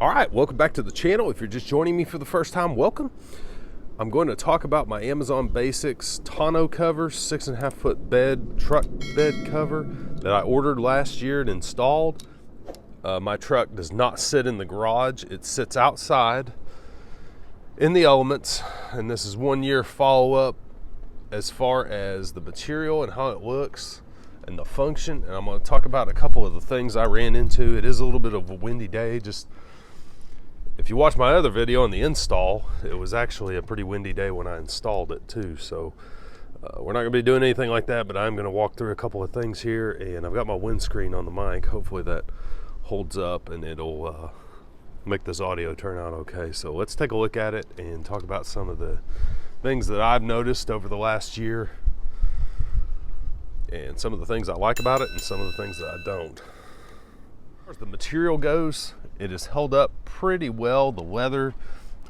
All right, welcome back to the channel. If you're just joining me for the first time, welcome. I'm going to talk about my Amazon Basics tonneau cover, 6.5 foot bed, truck bed cover that I ordered last year and installed. My truck does not sit in the garage. It sits outside in the elements, and this is 1 year follow-up as far as the material and how it looks and the function. And I'm going to talk about a couple of the things I ran into. It is a little bit of a windy day. Just if you watch my other video on the install, it was actually a pretty windy day when I installed it too. So we're not going to be doing anything like that, but I'm going to walk through a couple of things here. And I've got my windscreen on the mic. Hopefully that holds up and it'll make this audio turn out okay. So let's take a look at it and talk about some of the things that I've noticed over the last year, and some of the things I like about it and some of the things that I don't. As far as the material goes, it has held up pretty well. The leather,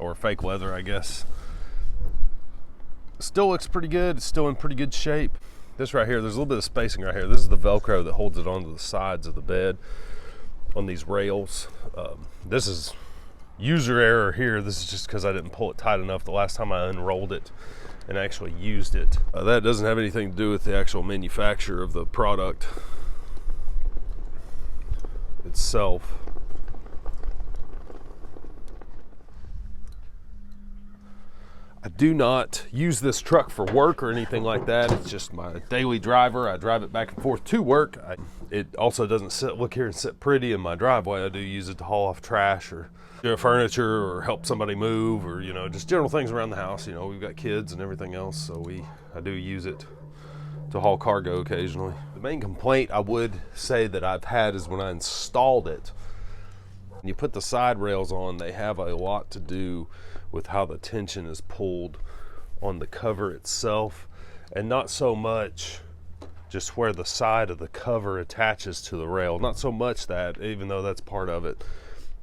or fake leather I guess, still looks pretty good. It's still in pretty good shape. This right here, there's a little bit of spacing right here. This is the Velcro that holds it onto the sides of the bed on these rails. This is user error here. This is just because I didn't pull it tight enough the last time I unrolled it and actually used it. That doesn't have anything to do with the actual manufacturer of the product itself. I do not use this truck for work or anything like that. It's just my daily driver. I drive it back and forth to work. It also doesn't look here and sit pretty in my driveway. I do use it to haul off trash or do furniture or help somebody move, or just general things around the house. We've got kids and everything else, so I do use it to haul cargo occasionally. The main complaint I would say that I've had is when I installed it. When you put the side rails on, they have a lot to do with how the tension is pulled on the cover itself, and not so much just where the side of the cover attaches to the rail. Not so much that, even though that's part of it.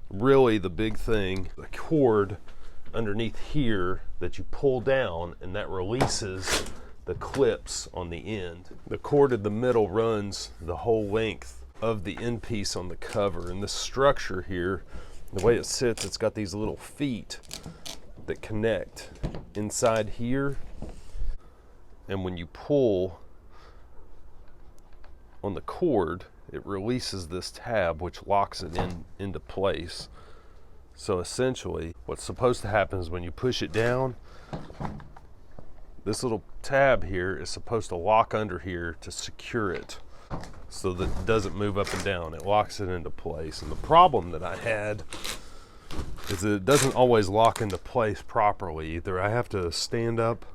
Really the big thing, the cord underneath here that you pull down, and that releases the clips on the end. The cord in the middle runs the whole length of the end piece on the cover, and this structure here, the way it sits, it's got these little feet that connect inside here, and when you pull on the cord, it releases this tab which locks it into place. So essentially what's supposed to happen is when you push it down, this little tab here is supposed to lock under here to secure it so that it doesn't move up and down. It locks it into place. And the problem that I had is that it doesn't always lock into place properly. Either I have to stand up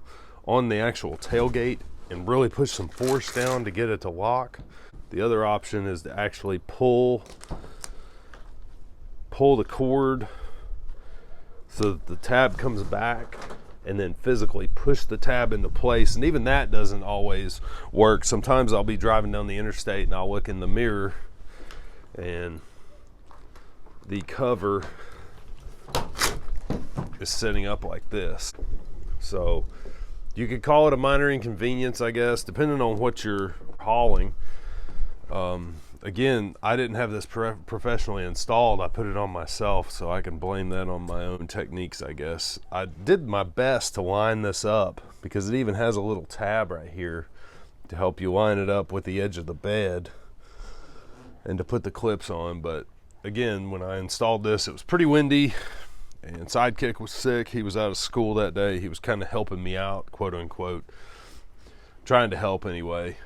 on the actual tailgate and really push some force down to get it to lock. The other option is to actually pull the cord so that the tab comes back, and then physically push the tab into place. And even that doesn't always work. Sometimes I'll be driving down the interstate and I'll look in the mirror and the cover is setting up like this. So you could call it a minor inconvenience, I guess, depending on what you're hauling. Again, I didn't have this professionally installed. I put it on myself, so I can blame that on my own techniques, I guess. I did my best to line this up because it even has a little tab right here to help you line it up with the edge of the bed and to put the clips on. But again, when I installed this, it was pretty windy and Sidekick was sick. He was out of school that day. He was kind of helping me out, quote unquote, trying to help anyway.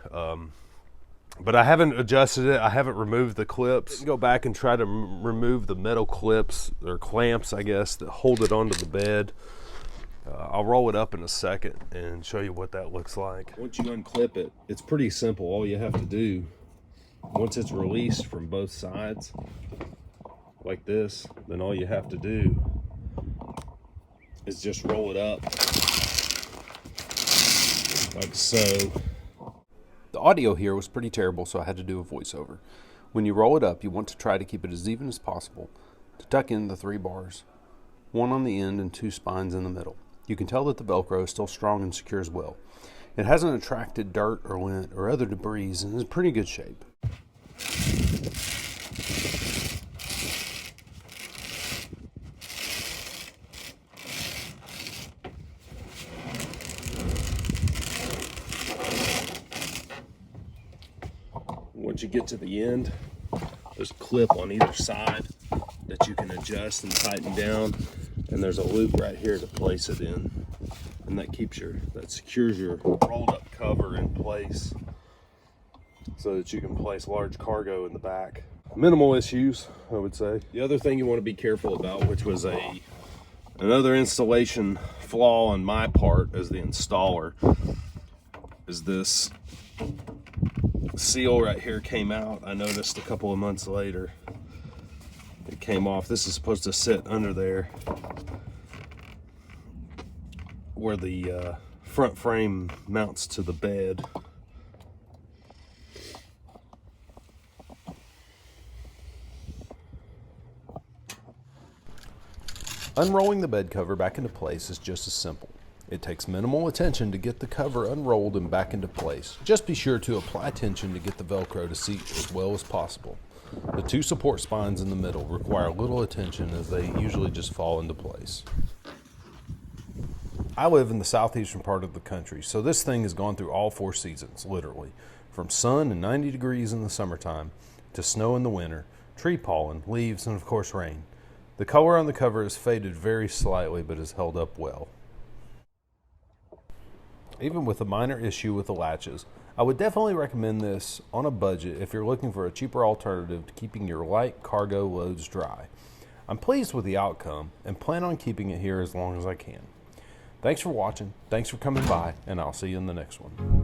But I haven't adjusted it. I haven't removed the clips. Go back and try to remove the metal clips or clamps, I guess, that hold it onto the bed. I'll roll it up in a second and show you what that looks like. Once you unclip it, it's pretty simple. All you have to do, once it's released from both sides, like this, then all you have to do is just roll it up, like so. The audio here was pretty terrible, so I had to do a voiceover. When you roll it up, you want to try to keep it as even as possible to tuck in the 3 bars, 1 on the end and 2 spines in the middle. You can tell that the Velcro is still strong and secures well. It hasn't attracted dirt or lint or other debris and is in pretty good shape. once you get to the end, there's a clip on either side that you can adjust and tighten down, and there's a loop right here to place it in, and that secures your rolled up cover in place so that you can place large cargo in the back. Minimal issues, I would say. The other thing you want to be careful about, which was another installation flaw on my part as the installer, is this seal right here came out. I noticed a couple of months later it came off. This is supposed to sit under there where the front frame mounts to the bed. Unrolling the bed cover back into place is just as simple. It takes minimal attention to get the cover unrolled and back into place. Just be sure to apply tension to get the Velcro to seat as well as possible. The two support spines in the middle require little attention as they usually just fall into place. I live in the southeastern part of the country, so this thing has gone through all 4 seasons, literally. From sun and 90 degrees in the summertime, to snow in the winter, tree pollen, leaves, and of course rain. The color on the cover has faded very slightly, but has held up well. Even with a minor issue with the latches, I would definitely recommend this on a budget if you're looking for a cheaper alternative to keeping your light cargo loads dry. I'm pleased with the outcome and plan on keeping it here as long as I can. Thanks for watching, thanks for coming by, and I'll see you in the next one.